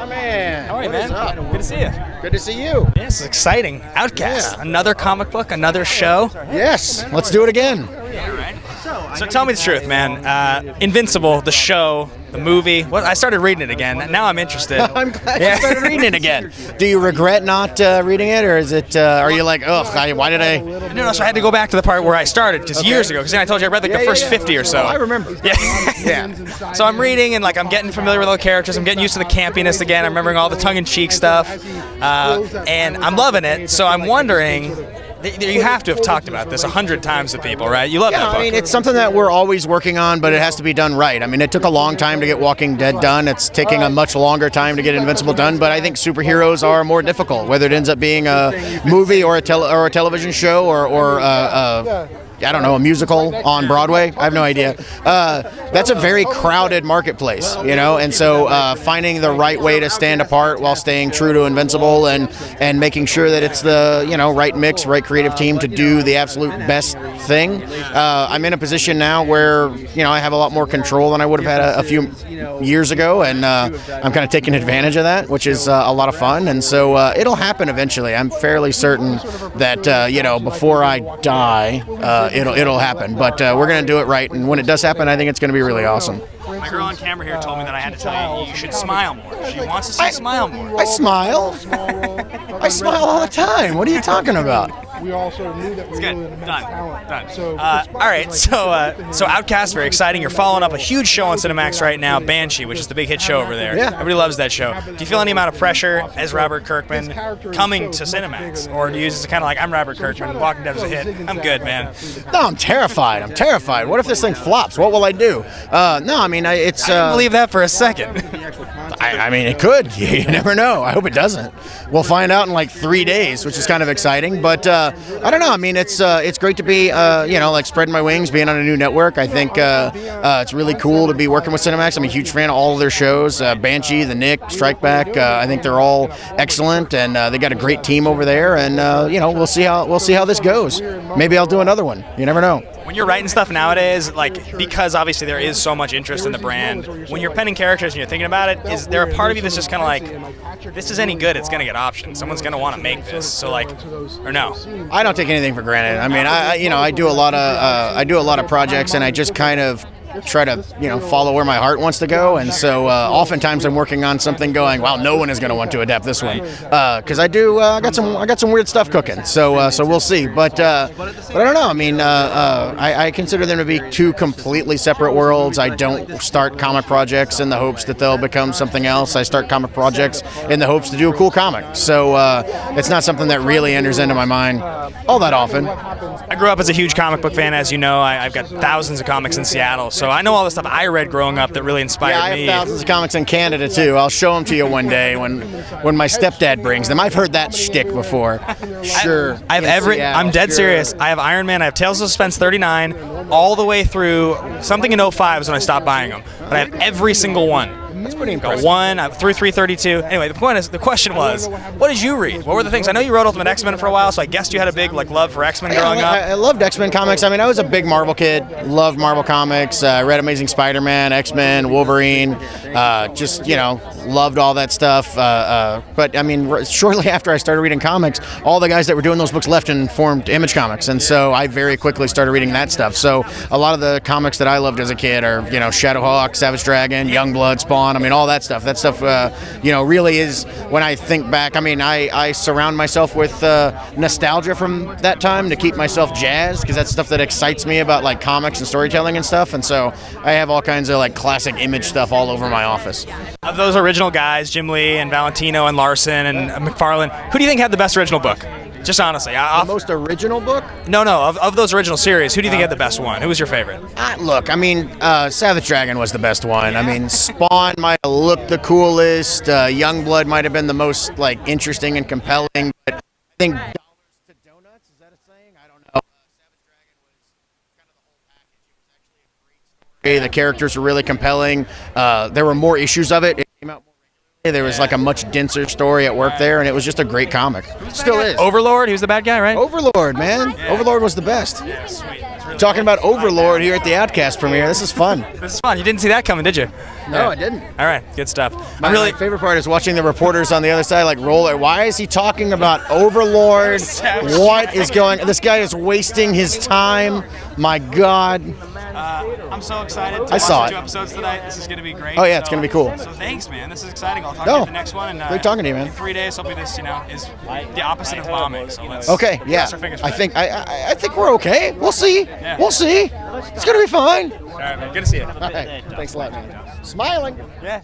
My man. How are you, What is man? up? Good to see you. Good to see you. Yes, it's exciting. Outcast. Yeah. Another comic book, another show. Yes, let's do it again. Yeah, right. So tell me the truth, man. Invincible, the show, the movie. What? I started reading it again. Now I'm interested. I'm glad you started reading it again. Do you regret not reading it, or is it? Are you like, ugh, why did I? No, so I had to go back to the part where I started, because years ago, because I told you I read like the first 50 or so. Oh, I remember. Yeah. Yeah. So I'm reading and like I'm getting familiar with all the characters. I'm getting used to the campiness again. I'm remembering all the tongue-in-cheek stuff, and I'm loving it. So I'm wondering. You have to have talked about this 100 times to people, right? You love that book. I mean, it's something that we're always working on, but it has to be done right. I mean, it took a long time to get Walking Dead done. It's taking a much longer time to get Invincible done, but I think superheroes are more difficult, whether it ends up being a movie or a television show or I don't know, a musical on Broadway. I have no idea. That's a very crowded marketplace, you know, and so finding the right way to stand apart while staying true to Invincible and making sure that it's the, you know, right mix, right creative team to do the absolute best thing. I'm in a position now where, you know, I have a lot more control than I would have had a few years ago, and I'm kind of taking advantage of that, which is a lot of fun, and so it'll happen eventually. I'm fairly certain that, you know, before I die, it'll happen, but we're going to do it right, and when it does happen, I think it's going to be really awesome. My girl on camera here told me that I had to tell you should smile more. She wants to see you smile more. I smile. I smile all the time. What are you talking about? We also knew that we It's good. really had Done. talent. Done. So, All right. So Outcast, very exciting. You're following up a huge show on Cinemax right now, Banshee, which is the big hit show over there. Yeah. Everybody loves that show. Do you feel any amount of pressure as Robert Kirkman coming to Cinemax, or do you just kind of like, I'm Robert Kirkman, Walking Dead was a hit, I'm good, man? No, I'm terrified. I'm terrified. What if this thing flops? What will I do? No, I mean, it's. I didn't believe that for a second. I mean, it could. You never know. I hope it doesn't. We'll find out in like 3 days, which is kind of exciting. But I don't know. I mean, it's great to be, you know, like spreading my wings, being on a new network. I think it's really cool to be working with Cinemax. I'm a huge fan of all of their shows. Banshee, The Nick, Strike Back. I think they're all excellent, and they got a great team over there. And you know, we'll see how this goes. Maybe I'll do another one. You never know. When you're writing stuff nowadays, like, because obviously there is so much interest in the brand, when you're penning characters and you're thinking about it, is there a part of you that's just kind of like, this is any good, it's going to get optioned. Someone's going to want to make this. So like, or no? I don't take anything for granted. I mean, I do a lot of projects, and I just kind of try to, you know, follow where my heart wants to go, and so oftentimes I'm working on something going, wow, no one is going to want to adapt this one, because I got some weird stuff cooking, so we'll see, but I don't know. I mean, I consider them to be two completely separate worlds. I don't start comic projects in the hopes that they'll become something else. I start comic projects in the hopes to do a cool comic, so it's not something that really enters into my mind all that often. I grew up as a huge comic book fan, as you know. I've got thousands of comics in Seattle, so I know all the stuff I read growing up that really inspired me. I have thousands of comics in Canada too. I'll show them to you one day when my stepdad brings them. I've heard that shtick before. Sure. I have I'm dead serious. I have Iron Man. I have Tales of Suspense 39, all the way through something in 05 is when I stopped buying them. But I have every single one. That's pretty Got impressive. one through 332. Anyway, the question was, what did you read? What were the things? I know you wrote Ultimate X-Men for a while, so I guessed you had a big love for X-Men growing up. I loved X-Men comics. I mean, I was a big Marvel kid. Loved Marvel comics. Read Amazing Spider-Man, X-Men, Wolverine. Just, you know, loved all that stuff. But I mean, shortly after I started reading comics, all the guys that were doing those books left and formed Image Comics, and so I very quickly started reading that stuff. So a lot of the comics that I loved as a kid are, you know, Shadowhawk, Savage Dragon, Youngblood, Spawn. I mean, all that stuff. That stuff, you know, really is, when I think back, I mean, I surround myself with nostalgia from that time to keep myself jazzed, because that's stuff that excites me about, like, comics and storytelling and stuff, and so I have all kinds of, like, classic Image stuff all over my office. Of those original guys, Jim Lee and Valentino and Larson and McFarlane, who do you think had the best original book? Just honestly. The most original book? No, of those original series, who do you think had the best one? Who was your favorite? Look, I mean, Savage Dragon was the best one. I mean, Spawn might have looked the coolest. Youngblood might have been the most, like, interesting and compelling. But I think dollars to donuts, is that a saying? I don't know. Savage Dragon was kind of the whole package. It was actually a great story. The characters were really compelling. There were more issues of it. It came out more regularly. There was like a much denser story at work there, and it was just a great comic. Still is. Overlord, he was the bad guy, right? Overlord, man. Overlord was the best. Yeah, sweet. It's really talking about Overlord here at the Outcast premiere. This is fun. This is fun. You didn't see that coming, did you? No, I didn't. All right, good stuff. My favorite part is watching the reporters on the other side like roll it. Why is he talking about Overlord? What is going? This guy is wasting his time. My God. I'm so excited to I saw watch it. 2 episodes tonight. This is going to be great. Oh, yeah, it's gonna be cool. So thanks, man. This is exciting. I'll talk to you at the next one. And, great talking to you, man. In 3 days, hopefully this, is the opposite of bombing. So let's Okay, yeah. cross our fingers for I that. think we're okay. We'll see. Yeah. We'll see. It's gonna be fine. All right, man. Good to see you. All right. Thanks a lot, man. Smiling. Yeah.